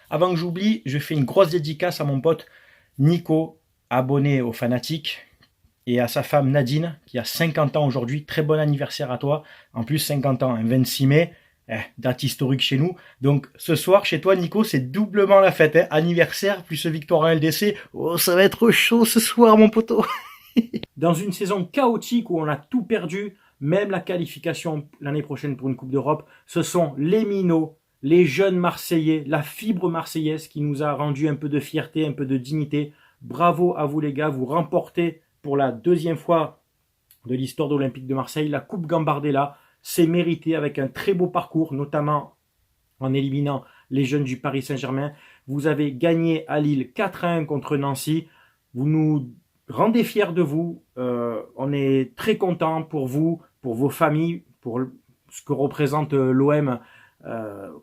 Avant que j'oublie, je fais une grosse dédicace à mon pote Nico, abonné au Fanatique, et à sa femme Nadine, qui a 50 ans aujourd'hui. Très bon anniversaire à toi. En plus, 50 ans, un 26 mai, date historique chez nous. Donc ce soir, chez toi, Nico, c'est doublement la fête. Anniversaire plus victoire en LDC. Oh, ça va être chaud ce soir, mon poteau. Dans une saison chaotique où on a tout perdu, même la qualification l'année prochaine pour une Coupe d'Europe, ce sont les minots, les jeunes Marseillais, la fibre marseillaise qui nous a rendu un peu de fierté, un peu de dignité. Bravo à vous les gars, vous remportez pour la deuxième fois de l'histoire de l'Olympique de Marseille la Coupe Gambardella. C'est mérité avec un très beau parcours, notamment en éliminant les jeunes du Paris Saint-Germain. Vous avez gagné à Lille 4-1 contre Nancy. Vous nous rendez fiers de vous. On est très content pour vous, pour vos familles, pour ce que représente l'OM,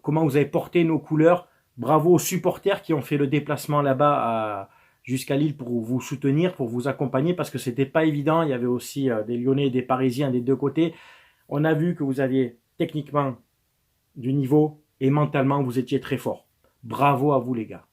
comment vous avez porté nos couleurs. Bravo aux supporters qui ont fait le déplacement là-bas jusqu'à Lille pour vous soutenir, pour vous accompagner, parce que c'était pas évident. Il y avait aussi des Lyonnais et des Parisiens des deux côtés. On a vu que vous aviez techniquement du niveau et mentalement vous étiez très fort. Bravo à vous les gars.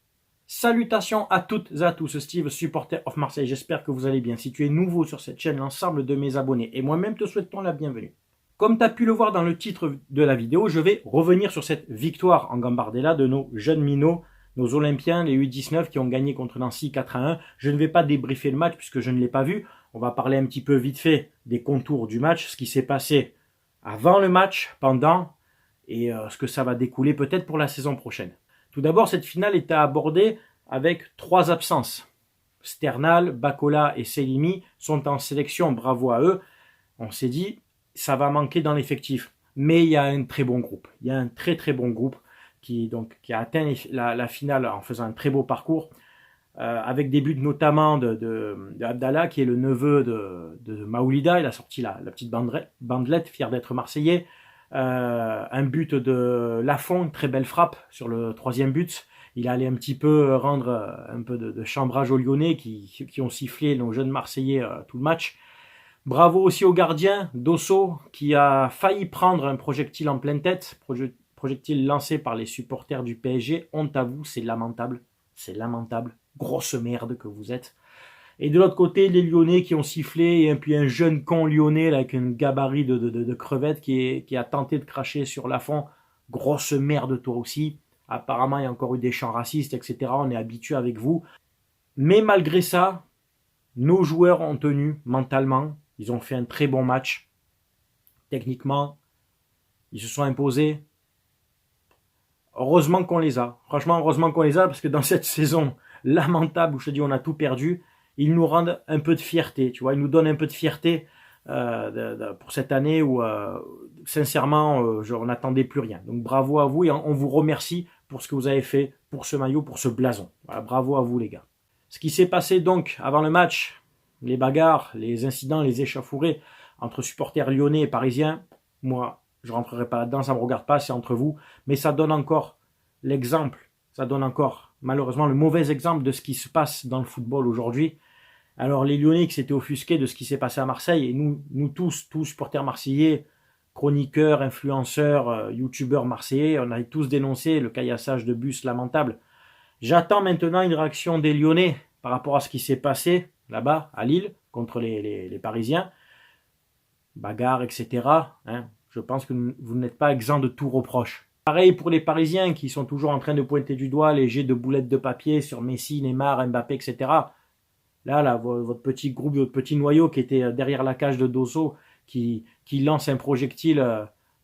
Salutations à toutes et à tous, Steve, supporter of Marseille. J'espère que vous allez bien. Si tu es nouveau sur cette chaîne, l'ensemble de mes abonnés et moi-même te souhaitons la bienvenue. Comme tu as pu le voir dans le titre de la vidéo, je vais revenir sur cette victoire en Gambardella de nos jeunes minots, nos Olympiens, les U19 qui ont gagné contre Nancy 4-1. Je ne vais pas débriefer le match puisque je ne l'ai pas vu. On va parler un petit peu vite fait des contours du match, ce qui s'est passé avant le match, pendant et ce que ça va découler peut-être pour la saison prochaine. Tout d'abord, cette finale était abordée avec 3 absences. Sternal, Bacola et Selimi sont en sélection, bravo à eux. On s'est dit, ça va manquer dans l'effectif. Mais il y a un très bon groupe. Il y a un très très bon groupe qui a atteint la finale en faisant un très beau parcours, avec des buts notamment de Abdallah, qui est le neveu de Maoulida. Il a sorti la petite bandelette, fier d'être Marseillais. Un but de Lafont, une très belle frappe sur le 3e but. Il allait un petit peu rendre un peu de chambrage aux Lyonnais qui ont sifflé nos jeunes Marseillais tout le match. Bravo aussi au gardien, Dosso, qui a failli prendre un projectile en pleine tête, projectile lancé par les supporters du PSG. Honte à vous, c'est lamentable. C'est lamentable. Grosse merde que vous êtes. Et de l'autre côté, les Lyonnais qui ont sifflé, et puis un jeune con lyonnais là, avec une gabarit de crevettes qui a tenté de cracher sur Lafont. Grosse merde toi aussi. Apparemment, il y a encore eu des chants racistes, etc. On est habitué avec vous. Mais malgré ça, nos joueurs ont tenu mentalement. Ils ont fait un très bon match. Techniquement, ils se sont imposés. Heureusement qu'on les a. Franchement, heureusement qu'on les a, parce que dans cette saison lamentable où je te dis on a tout perdu, ils nous rendent un peu de fierté, tu vois, ils nous donnent un peu de fierté pour cette année où, sincèrement, on n'attendait plus rien. Donc bravo à vous et on vous remercie pour ce que vous avez fait, pour ce maillot, pour ce blason. Voilà, bravo à vous les gars. Ce qui s'est passé donc avant le match, les bagarres, les incidents, les échauffourées entre supporters lyonnais et parisiens, moi, je rentrerai pas là-dedans, ça me regarde pas, c'est entre vous, mais ça donne encore l'exemple, ça donne encore malheureusement le mauvais exemple de ce qui se passe dans le football aujourd'hui. Alors les Lyonnais qui s'étaient offusqués de ce qui s'est passé à Marseille, et nous tous supporters marseillais, chroniqueurs, influenceurs, youtubeurs marseillais, on a tous dénoncé le caillassage de bus lamentable. J'attends maintenant une réaction des Lyonnais par rapport à ce qui s'est passé là-bas à Lille contre les Parisiens, bagarre, etc. Je pense que vous n'êtes pas exempt de tout reproche. Pareil pour les Parisiens qui sont toujours en train de pointer du doigt les jets de boulettes de papier sur Messi, Neymar, Mbappé, etc. Là, votre petit groupe, votre petit noyau qui était derrière la cage de Dosso, qui lance un projectile,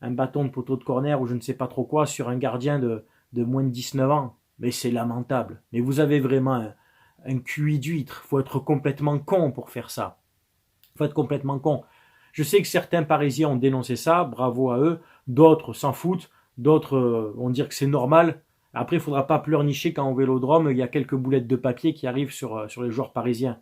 un bâton de poteau de corner ou je ne sais pas trop quoi sur un gardien de moins de 19 ans. Mais c'est lamentable. Mais vous avez vraiment un QI d'huître. Faut être complètement con pour faire ça. Faut être complètement con. Je sais que certains Parisiens ont dénoncé ça, bravo à eux. D'autres s'en foutent. D'autres vont dire que c'est normal. Après, il ne faudra pas pleurnicher quand au Vélodrome, il y a quelques boulettes de papier qui arrivent sur les joueurs parisiens.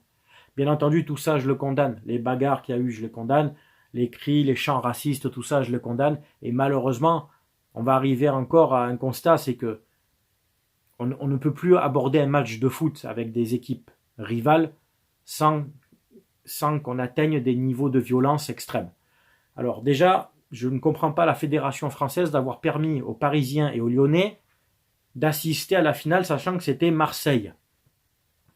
Bien entendu, tout ça, je le condamne. Les bagarres qu'il y a eu, je les condamne. Les cris, les chants racistes, tout ça, je le condamne. Et malheureusement, on va arriver encore à un constat, c'est que on ne peut plus aborder un match de foot avec des équipes rivales sans qu'on atteigne des niveaux de violence extrêmes. Alors déjà, je ne comprends pas la Fédération française d'avoir permis aux Parisiens et aux Lyonnais d'assister à la finale, sachant que c'était Marseille.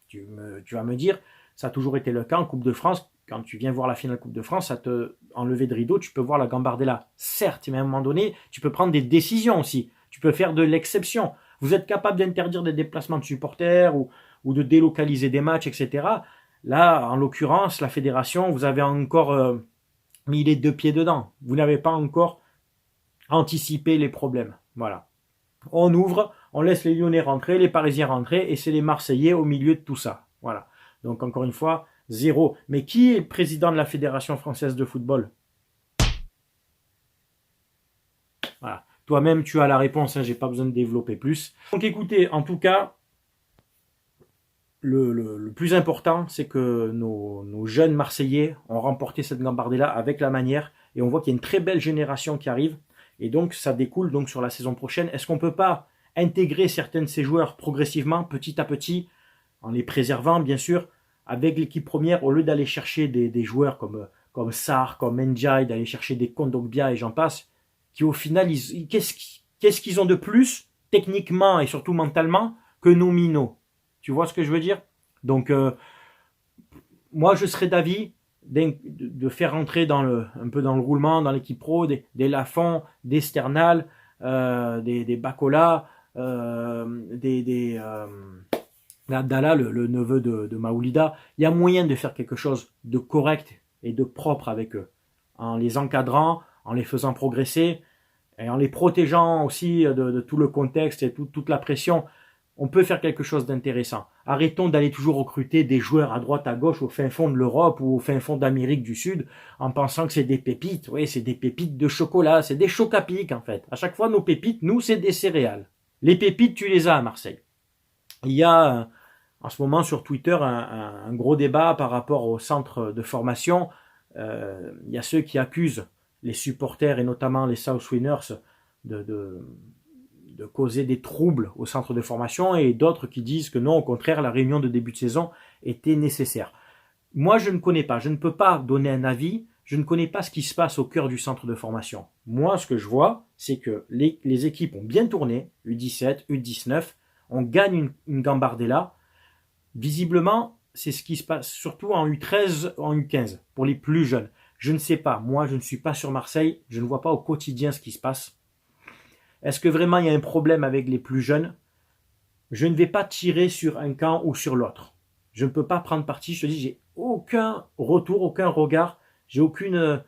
Tu vas me dire, ça a toujours été le cas en Coupe de France. Quand tu viens voir la finale Coupe de France, ça te enlever de rideau, tu peux voir la Gambardella. Certes, mais à un moment donné, tu peux prendre des décisions aussi. Tu peux faire de l'exception. Vous êtes capable d'interdire des déplacements de supporters ou de délocaliser des matchs, etc. Là, en l'occurrence, la fédération, vous avez encore mis les deux pieds dedans. Vous n'avez pas encore anticipé les problèmes. Voilà. On ouvre, on laisse les Lyonnais rentrer, les Parisiens rentrer, et c'est les Marseillais au milieu de tout ça. Voilà. Donc encore une fois, zéro. Mais qui est président de la Fédération française de football? Voilà. Toi-même, tu as la réponse, hein, j'ai pas besoin de développer plus. Donc écoutez, en tout cas, le plus important, c'est que nos jeunes Marseillais ont remporté cette Gambardella avec la manière, et on voit qu'il y a une très belle génération qui arrive, et donc ça découle donc sur la saison prochaine. Est-ce qu'on peut pas intégrer certains de ces joueurs progressivement, petit à petit, en les préservant bien sûr, avec l'équipe première, au lieu d'aller chercher des joueurs comme Sarr, comme Ndiaye, d'aller chercher des Kondogbia et j'en passe, qui au final, qu'est-ce qu'ils ont de plus, techniquement et surtout mentalement, que nos minots? Tu vois ce que je veux dire? Donc, moi, je serais d'avis de faire rentrer un peu dans le roulement, dans l'équipe pro, des Lafont, des Sternal, des Bacola, Abdallah, le neveu de Maoulida. Il y a moyen de faire quelque chose de correct et de propre avec eux, en les encadrant, en les faisant progresser, et en les protégeant aussi de tout le contexte et toute la pression. On peut faire quelque chose d'intéressant. Arrêtons d'aller toujours recruter des joueurs à droite, à gauche, au fin fond de l'Europe ou au fin fond d'Amérique du Sud, en pensant que c'est des pépites. Oui, c'est des pépites de chocolat, c'est des chocs à pic en fait. À chaque fois, nos pépites, nous, c'est des céréales. Les pépites, tu les as à Marseille. Il y a en ce moment sur Twitter un gros débat par rapport au centre de formation. Il y a ceux qui accusent les supporters et notamment les South Winners de causer des troubles au centre de formation et d'autres qui disent que non, au contraire, la réunion de début de saison était nécessaire. Moi, je ne connais pas, je ne peux pas donner un avis, je ne connais pas ce qui se passe au cœur du centre de formation. Moi, ce que je vois, c'est que les équipes ont bien tourné, U17, U19, on gagne une Gambardella. Visiblement, c'est ce qui se passe surtout en U13, en U15, pour les plus jeunes. Je ne sais pas, moi je ne suis pas sur Marseille, je ne vois pas au quotidien ce qui se passe. Est-ce que vraiment il y a un problème avec les plus jeunes? Je ne vais pas tirer sur un camp ou sur l'autre. Je ne peux pas prendre parti, je te dis, j'ai aucun retour, aucun regard, j'ai aucune...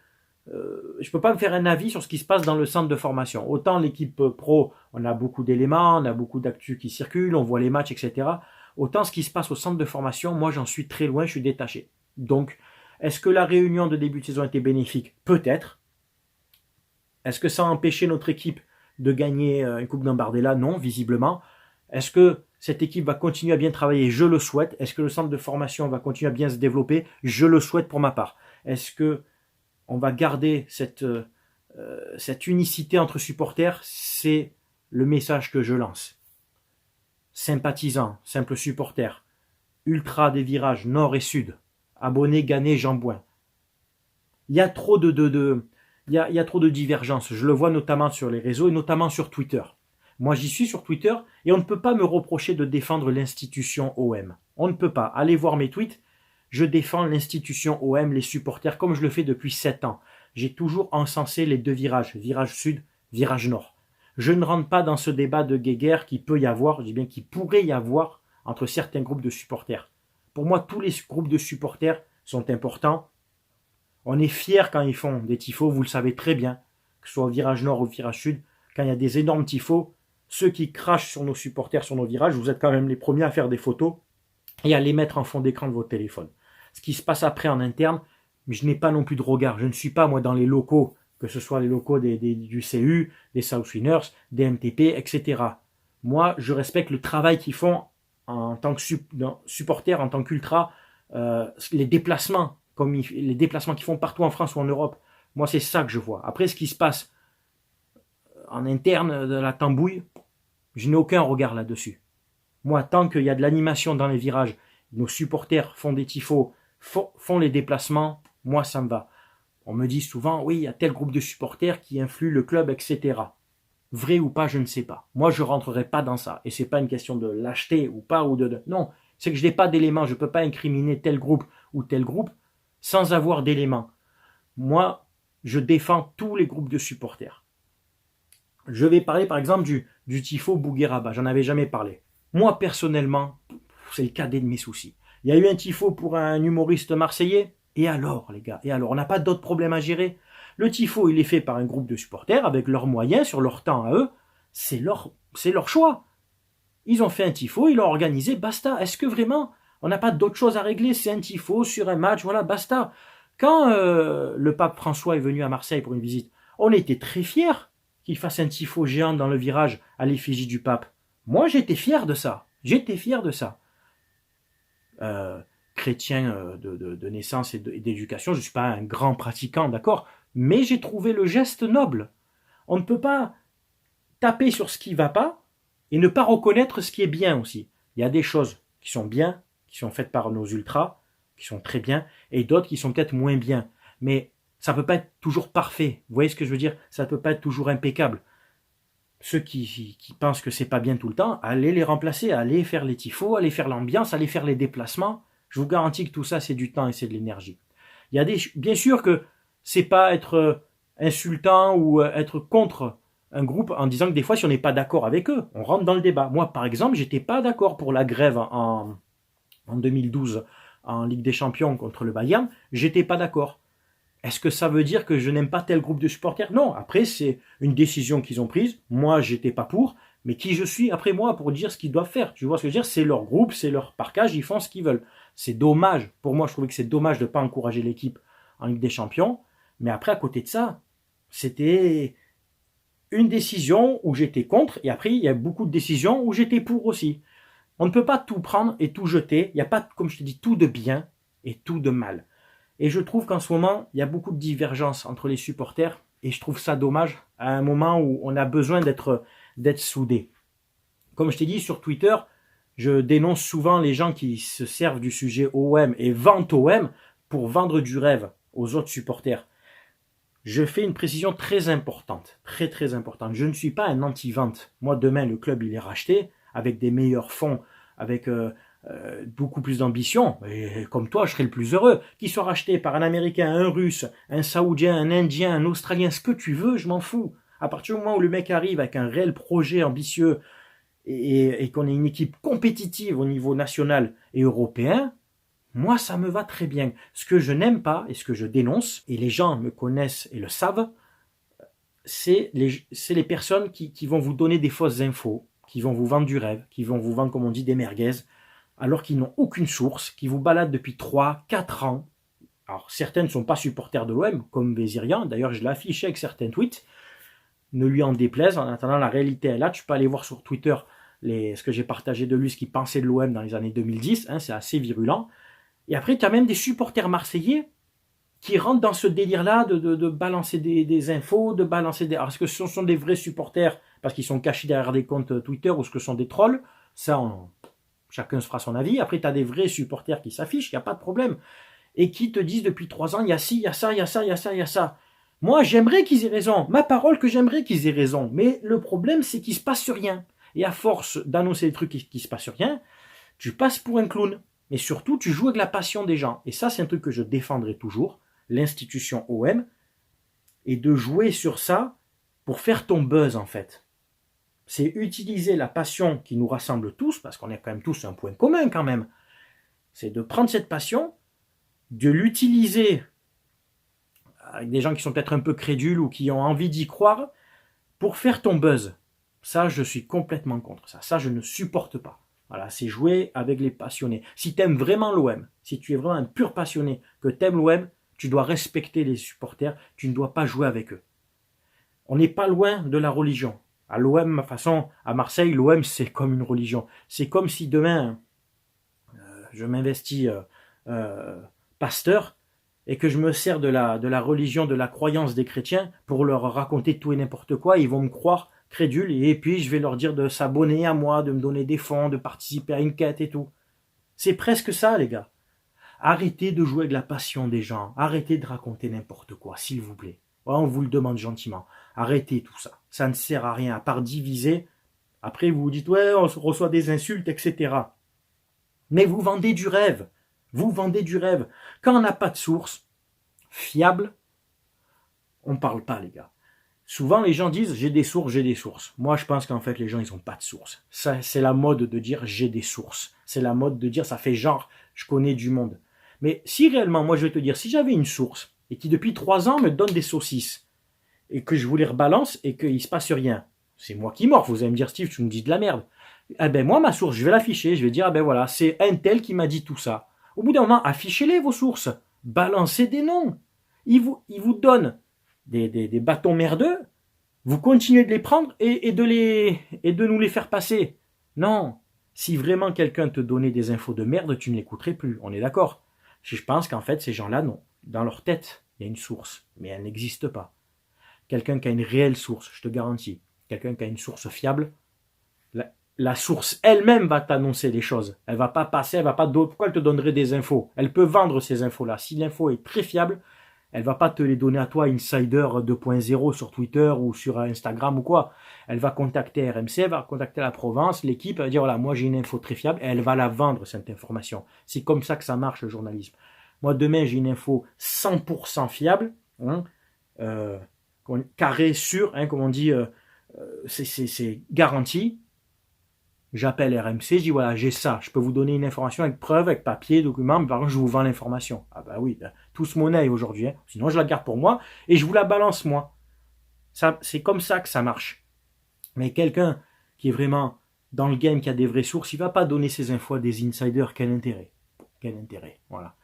je peux pas me faire un avis sur ce qui se passe dans le centre de formation. Autant l'équipe pro, on a beaucoup d'éléments, on a beaucoup d'actu qui circulent, on voit les matchs, etc. Autant ce qui se passe au centre de formation, moi j'en suis très loin, je suis détaché. Donc, est-ce que la réunion de début de saison était bénéfique? Peut-être. Est-ce que ça a empêché notre équipe de gagner une Coupe Gambardella? Non, visiblement. Est-ce que cette équipe va continuer à bien travailler? Je le souhaite. Est-ce que le centre de formation va continuer à bien se développer? Je le souhaite pour ma part. Est-ce que on va garder cette unicité entre supporters? C'est le message que je lance. Sympathisants, simples supporters, ultra des virages nord et sud, abonnés, Gannet, Jambouin. Il y a trop il y a trop de divergences. Je le vois notamment sur les réseaux et notamment sur Twitter. Moi, j'y suis sur Twitter et on ne peut pas me reprocher de défendre l'institution OM. On ne peut pas. Allez voir mes tweets. Je défends l'institution OM, les supporters, comme je le fais depuis 7 ans. J'ai toujours encensé les deux virages, virage sud, virage nord. Je ne rentre pas dans ce débat de guéguerre qui peut y avoir, je dis bien qui pourrait y avoir entre certains groupes de supporters. Pour moi, tous les groupes de supporters sont importants. On est fiers quand ils font des tifos, vous le savez très bien, que ce soit au virage nord ou au virage sud, quand il y a des énormes tifos, ceux qui crachent sur nos supporters, sur nos virages, vous êtes quand même les premiers à faire des photos et à les mettre en fond d'écran de votre téléphone. Ce qui se passe après en interne, mais je n'ai pas non plus de regard. Je ne suis pas, moi, dans les locaux, que ce soit les locaux du CU, des South Winners, des MTP, etc. Moi, je respecte le travail qu'ils font en tant que supporters, en tant qu'ultra, les déplacements qu'ils font partout en France ou en Europe. Moi, c'est ça que je vois. Après, ce qui se passe en interne de la tambouille, je n'ai aucun regard là-dessus. Moi, tant qu'il y a de l'animation dans les virages, nos supporters font des tifos, font les déplacements, moi, ça me va. On me dit souvent, oui, il y a tel groupe de supporters qui influe le club, etc. Vrai ou pas, je ne sais pas. Moi, je rentrerai pas dans ça. Et c'est pas une question de l'acheter ou pas, non, c'est que je n'ai pas d'éléments. Je peux pas incriminer tel groupe ou tel groupe sans avoir d'éléments. Moi, je défends tous les groupes de supporters. Je vais parler par exemple du tifo Bougueraba. J'en avais jamais parlé. Moi, personnellement, c'est le cadet de mes soucis. Il y a eu un tifo pour un humoriste marseillais. Et alors, les gars, et alors, on n'a pas d'autres problèmes à gérer. Le tifo, il est fait par un groupe de supporters avec leurs moyens, sur leur temps à eux. C'est leur choix. Ils ont fait un tifo, ils l'ont organisé, basta. Est-ce que vraiment, on n'a pas d'autre chose à régler? C'est un tifo sur un match, voilà, basta. Quand le pape François est venu à Marseille pour une visite, on était très fiers qu'il fasse un tifo géant dans le virage à l'effigie du pape. Moi, j'étais fier de ça. J'étais fier de ça. Chrétien de naissance et d'éducation, je ne suis pas un grand pratiquant, d'accord, mais j'ai trouvé le geste noble. On ne peut pas taper sur ce qui ne va pas et ne pas reconnaître ce qui est bien aussi. Il y a des choses qui sont bien, qui sont faites par nos ultras, qui sont très bien, et d'autres qui sont peut-être moins bien. Mais ça ne peut pas être toujours parfait. Vous voyez ce que je veux dire? Ça ne peut pas être toujours impeccable. Ceux qui pensent que c'est pas bien tout le temps, allez les remplacer, allez faire les tifos, allez faire l'ambiance, allez faire les déplacements. Je vous garantis que tout ça, c'est du temps et c'est de l'énergie. Il y a bien sûr que c'est pas être insultant ou être contre un groupe en disant que des fois, si on n'est pas d'accord avec eux, on rentre dans le débat. Moi, par exemple, j'étais pas d'accord pour la grève en 2012 en Ligue des Champions contre le Bayern. J'étais pas d'accord. Est-ce que ça veut dire que je n'aime pas tel groupe de supporters? Non, après, c'est une décision qu'ils ont prise. Moi, j'étais pas pour. Mais qui je suis après moi pour dire ce qu'ils doivent faire? Tu vois ce que je veux dire? C'est leur groupe, c'est leur parcage, ils font ce qu'ils veulent. C'est dommage. Pour moi, je trouvais que c'est dommage de ne pas encourager l'équipe en Ligue des Champions. Mais après, à côté de ça, c'était une décision où j'étais contre. Et après, il y a beaucoup de décisions où j'étais pour aussi. On ne peut pas tout prendre et tout jeter. Il n'y a pas, comme je te dis, tout de bien et tout de mal. Et je trouve qu'en ce moment, il y a beaucoup de divergences entre les supporters. Et je trouve ça dommage à un moment où on a besoin d'être soudés. Comme je t'ai dit sur Twitter, je dénonce souvent les gens qui se servent du sujet OM et vantent OM pour vendre du rêve aux autres supporters. Je fais une précision très importante, très très importante. Je ne suis pas un anti-vente. Moi, demain, le club, il est racheté avec des meilleurs fonds, avec beaucoup plus d'ambition. Et comme toi, je serais le plus heureux. Qu'il soit racheté par un Américain, un Russe, un Saoudien, un Indien, un Australien, ce que tu veux, je m'en fous. À partir du moment où le mec arrive avec un réel projet ambitieux et qu'on ait une équipe compétitive au niveau national et européen, moi, ça me va très bien. Ce que je n'aime pas et ce que je dénonce, et les gens me connaissent et le savent, c'est les personnes qui vont vous donner des fausses infos, qui vont vous vendre du rêve, qui vont vous vendre, comme on dit, des merguez, alors qu'ils n'ont aucune source, qui vous baladent depuis 3, 4 ans. Alors, certains ne sont pas supporters de l'OM, comme Vézirian. D'ailleurs, je l'ai affiché avec certains tweets. Ne lui en déplaise. En attendant, la réalité est là. Tu peux aller voir sur Twitter ce que j'ai partagé de lui, ce qu'il pensait de l'OM dans les années 2010. C'est assez virulent. Et après, tu as même des supporters marseillais qui rentrent dans ce délire-là de balancer des infos, de balancer des... Alors, est-ce que ce sont des vrais supporters parce qu'ils sont cachés derrière des comptes Twitter ou est-ce que ce sont des trolls? Ça, chacun se fera son avis. Après, tu as des vrais supporters qui s'affichent, il n'y a pas de problème. Et qui te disent depuis 3 ans, il y a ci, il y a ça, il y a ça, il y a ça, il y a ça. Moi, j'aimerais qu'ils aient raison. Ma parole que j'aimerais qu'ils aient raison. Mais le problème, c'est qu'il ne se passe rien. Et à force d'annoncer des trucs qui ne se passent rien, tu passes pour un clown. Mais surtout, tu joues avec la passion des gens. Et ça, c'est un truc que je défendrai toujours, l'institution OM, et de jouer sur ça pour faire ton buzz, en fait. C'est utiliser la passion qui nous rassemble tous, parce qu'on est quand même tous un point commun, quand même. C'est de prendre cette passion, de l'utiliser avec des gens qui sont peut-être un peu crédules ou qui ont envie d'y croire, pour faire ton buzz. Ça, je suis complètement contre ça. Ça, je ne supporte pas. Voilà, c'est jouer avec les passionnés. Si tu aimes vraiment l'OM, si tu es vraiment un pur passionné, que tu aimes l'OM, tu dois respecter les supporters, tu ne dois pas jouer avec eux. On n'est pas loin de la religion. À l'OM, de toute façon, à Marseille, l'OM, c'est comme une religion. C'est comme si demain, je m'investis pasteur, et que je me sers de la religion, de la croyance des chrétiens pour leur raconter tout et n'importe quoi, ils vont me croire crédule, et puis je vais leur dire de s'abonner à moi, de me donner des fonds, de participer à une quête et tout. C'est presque ça, les gars. Arrêtez de jouer avec la passion des gens, arrêtez de raconter n'importe quoi, s'il vous plaît. On vous le demande gentiment. Arrêtez tout ça. Ça ne sert à rien, à part diviser. Après, vous vous dites, ouais, on reçoit des insultes, etc. Mais vous vendez du rêve. Vous vendez du rêve. Quand on n'a pas de source fiable, on ne parle pas, les gars. Souvent, les gens disent, j'ai des sources, j'ai des sources. Moi, je pense qu'en fait, les gens, ils n'ont pas de source. Ça, c'est la mode de dire, j'ai des sources. C'est la mode de dire, ça fait genre, je connais du monde. Mais si réellement, moi, je vais te dire, si j'avais une source, et qui depuis 3 ans me donne des saucisses, et que je vous les rebalance, et qu'il ne se passe rien, c'est moi qui mords. Vous allez me dire, Steve, tu me dis de la merde. Eh ben, moi, ma source, je vais l'afficher, je vais dire, ah ben voilà, c'est un tel qui m'a dit tout ça. Au bout d'un moment, affichez-les, vos sources. Balancez des noms. Ils vous donnent des bâtons merdeux, vous continuez de les prendre et de nous les faire passer. Non, si vraiment quelqu'un te donnait des infos de merde, tu ne l'écouterais plus, on est d'accord. Je pense qu'en fait, ces gens-là, non. Dans leur tête, il y a une source, mais elle n'existe pas. Quelqu'un qui a une réelle source, je te garantis, quelqu'un qui a une source fiable, la source elle-même va t'annoncer les choses. Elle va pas passer, elle va pas... Pourquoi elle te donnerait des infos? Elle peut vendre ces infos-là. Si l'info est très fiable, elle va pas te les donner à toi, Insider 2.0 sur Twitter ou sur Instagram ou quoi. Elle va contacter RMC, elle va contacter la Provence, l'équipe, elle va dire voilà, moi j'ai une info très fiable et elle va la vendre cette information. C'est comme ça que ça marche le journalisme. Moi demain j'ai une info 100% fiable, hein, carré sûr, hein, comme on dit, c'est garanti. J'appelle RMC, je dis voilà, j'ai ça, je peux vous donner une information avec preuve, avec papier, document, mais par contre je vous vends l'information. Ah bah oui, tous monnaie aujourd'hui, hein. Sinon je la garde pour moi et je vous la balance moi. Ça, c'est comme ça que ça marche. Mais quelqu'un qui est vraiment dans le game, qui a des vraies sources, il va pas donner ses infos à des insiders, quel intérêt? Quel intérêt, voilà.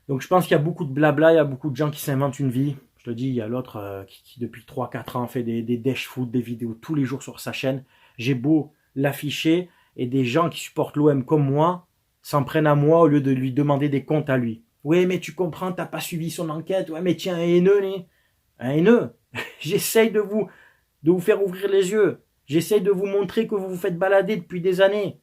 Donc je pense qu'il y a beaucoup de blabla, il y a beaucoup de gens qui s'inventent une vie. Je te dis, il y a l'autre qui depuis 3-4 ans fait des dash foot, des vidéos tous les jours sur sa chaîne. J'ai beau l'afficher et des gens qui supportent l'OM comme moi s'en prennent à moi au lieu de lui demander des comptes à lui. Oui, mais tu comprends, t'as pas suivi son enquête. Ouais, mais tiens, un haineux, un haineux. J'essaye de vous faire ouvrir les yeux. J'essaye de vous montrer que vous vous faites balader depuis des années.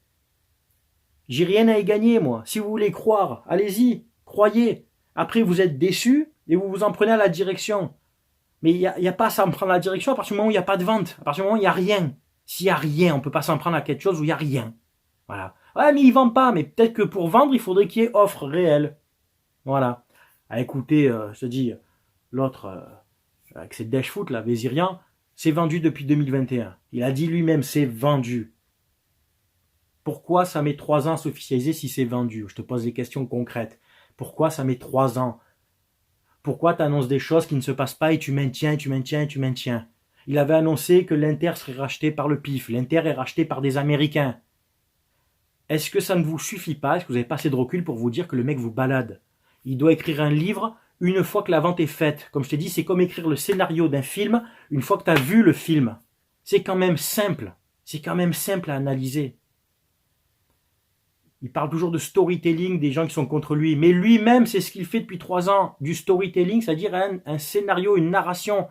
J'ai rien à y gagner, moi. Si vous voulez croire, allez-y, croyez. Après, vous êtes déçus et vous vous en prenez à la direction. Mais il n'y a pas à s'en prendre à la direction à partir du moment où il n'y a pas de vente. À partir du moment où il n'y a rien. S'il n'y a rien, on ne peut pas s'en prendre à quelque chose où il n'y a rien. Voilà. Ouais, mais ils ne vendent pas. Mais peut-être que pour vendre, il faudrait qu'il y ait offre réelle. Voilà. À écouter, je te dis, l'autre, avec ses dash foot, là, Vézirian, c'est vendu depuis 2021. Il a dit lui-même, c'est vendu. Pourquoi ça met 3 ans à s'officialiser si c'est vendu? Je te pose des questions concrètes. Pourquoi ça met 3 ans? Pourquoi tu annonces des choses qui ne se passent pas et tu maintiens, tu maintiens, tu maintiens? Il avait annoncé que l'Inter serait racheté par le PIF. L'Inter est racheté par des Américains. Est-ce que ça ne vous suffit pas? Est-ce que vous n'avez pas assez de recul pour vous dire que le mec vous balade? Il doit écrire un livre une fois que la vente est faite. Comme je t'ai dit, c'est comme écrire le scénario d'un film une fois que tu as vu le film. C'est quand même simple. C'est quand même simple à analyser. Il parle toujours de storytelling, des gens qui sont contre lui. Mais lui-même, c'est ce qu'il fait depuis 3 ans. Du storytelling, c'est-à-dire un scénario, une narration.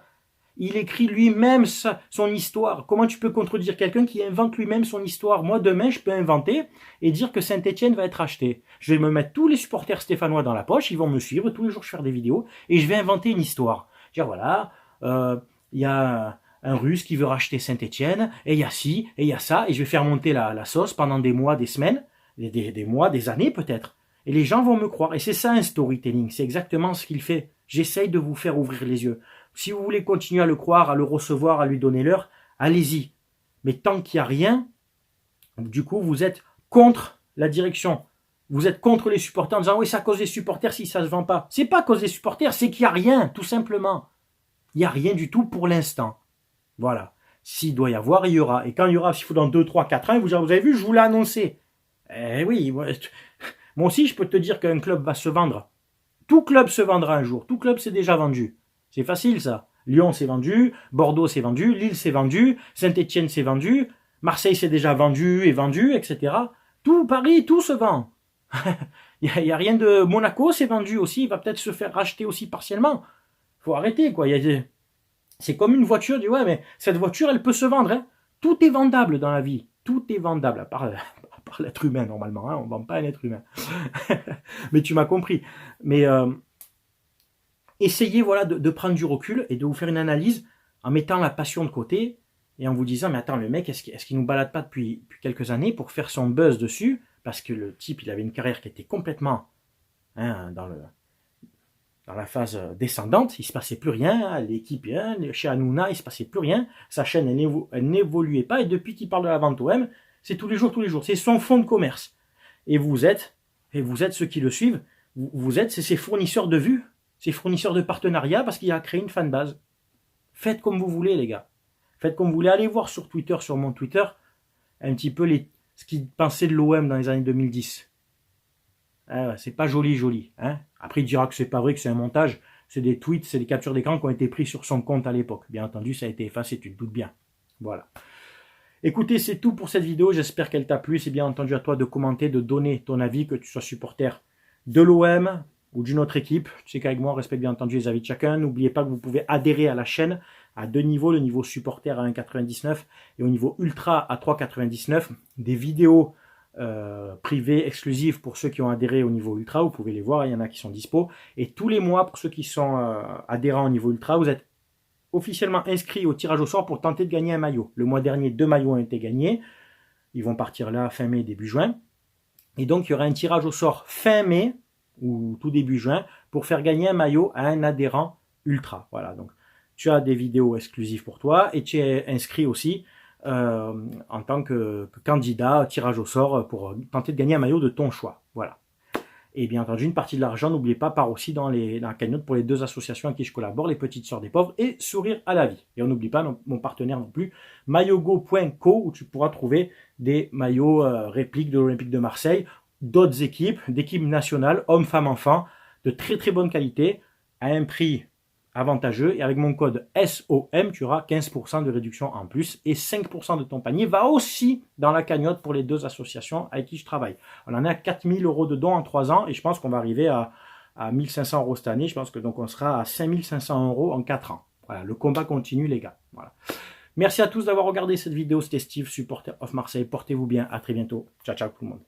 Il écrit lui-même son histoire. Comment tu peux contredire quelqu'un qui invente lui-même son histoire? Moi, demain, je peux inventer et dire que Saint-Etienne va être acheté. Je vais me mettre tous les supporters stéphanois dans la poche, ils vont me suivre, tous les jours je vais faire des vidéos, et je vais inventer une histoire. Dire voilà, il y a un Russe qui veut racheter Saint-Etienne, et il y a ci, et il y a ça, et je vais faire monter la sauce pendant des mois, des semaines, des mois, des années peut-être. Et les gens vont me croire. Et c'est ça un storytelling, c'est exactement ce qu'il fait. J'essaye de vous faire ouvrir les yeux. Si vous voulez continuer à le croire, à le recevoir, à lui donner l'heure, allez-y. Mais tant qu'il n'y a rien, du coup, vous êtes contre la direction. Vous êtes contre les supporters en disant oui, c'est à cause des supporters si ça ne se vend pas. C'est pas à cause des supporters, c'est qu'il n'y a rien, tout simplement. Il n'y a rien du tout pour l'instant. Voilà. S'il doit y avoir, il y aura. Et quand il y aura, s'il faut dans 2, 3, 4 ans, vous avez vu, je vous l'ai annoncé. Eh oui, moi aussi, je peux te dire qu'un club va se vendre. Tout club se vendra un jour. Tout club s'est déjà vendu. C'est facile, ça. Lyon s'est vendu, Bordeaux s'est vendu, Lille s'est vendu, Saint-Etienne s'est vendu, Marseille s'est déjà vendu, etc. Tout, Paris, tout se vend. Il y a rien de... Monaco s'est vendu aussi, il va peut-être se faire racheter aussi partiellement. Faut arrêter, quoi. C'est comme une voiture, tu dis, ouais, mais cette voiture, elle peut se vendre. Hein. Tout est vendable dans la vie. Tout est vendable, à part l'être humain, normalement. Hein. On ne vend pas un être humain. Mais tu m'as compris. Mais... essayez voilà, de prendre du recul et de vous faire une analyse en mettant la passion de côté et en vous disant, mais attends, le mec, est-ce qu'il nous balade pas depuis quelques années pour faire son buzz dessus? Parce que le type, il avait une carrière qui était complètement dans la phase descendante, il ne se passait plus rien, l'équipe, chez Hanouna, il ne se passait plus rien, sa chaîne, elle n'évoluait pas, et depuis qu'il parle de la vente OM, c'est tous les jours, c'est son fonds de commerce. Et vous êtes ceux qui le suivent, c'est ses fournisseurs de vues, ses fournisseurs de partenariats, parce qu'il a créé une fanbase. Faites comme vous voulez, les gars. Faites comme vous voulez. Allez voir sur Twitter, sur mon Twitter, un petit peu ce qu'il pensait de l'OM dans les années 2010. C'est pas joli. Après, il dira que c'est pas vrai, que c'est un montage. C'est des tweets, c'est des captures d'écran qui ont été pris sur son compte à l'époque. Bien entendu, ça a été effacé, tu te doutes bien. Voilà. Écoutez, c'est tout pour cette vidéo. J'espère qu'elle t'a plu. C'est bien entendu à toi de commenter, de donner ton avis, que tu sois supporter de l'OM ou d'une autre équipe. Tu sais qu'avec moi, on respecte bien entendu les avis de chacun. N'oubliez pas que vous pouvez adhérer à la chaîne à deux niveaux. Le niveau supporter à 1,99 et au niveau ultra à 3,99. Des vidéos privées exclusives pour ceux qui ont adhéré au niveau ultra. Vous pouvez les voir, il y en a qui sont dispo. Et tous les mois, pour ceux qui sont adhérents au niveau ultra, vous êtes officiellement inscrits au tirage au sort pour tenter de gagner un maillot. Le mois dernier, 2 maillots ont été gagnés. Ils vont partir là fin mai, début juin. Et donc, il y aura un tirage au sort fin mai ou tout début juin pour faire gagner un maillot à un adhérent ultra. Voilà, donc tu as des vidéos exclusives pour toi et tu es inscrit aussi en tant que candidat tirage au sort pour tenter de gagner un maillot de ton choix. Voilà. Et bien entendu, une partie de l'argent, n'oubliez pas, part aussi dans la cagnotte pour les 2 associations avec qui je collabore, les Petites Sœurs des Pauvres et Sourire à la Vie. Et on n'oublie pas mon partenaire non plus, maillogo.co, où tu pourras trouver des maillots répliques de l'Olympique de Marseille, d'autres équipes, d'équipes nationales, hommes, femmes, enfants, de très très bonne qualité, à un prix avantageux. Et avec mon code SOM, tu auras 15% de réduction en plus. Et 5% de ton panier va aussi dans la cagnotte pour les 2 associations avec qui je travaille. On en est à 4000 € de dons en 3 ans. Et je pense qu'on va arriver à 1500 € cette année. Je pense que donc on sera à 5500 € en 4 ans. Voilà, le combat continue, les gars. Voilà. Merci à tous d'avoir regardé cette vidéo. C'était Steve, supporter of Marseille. Portez-vous bien. À très bientôt. Ciao, ciao tout le monde.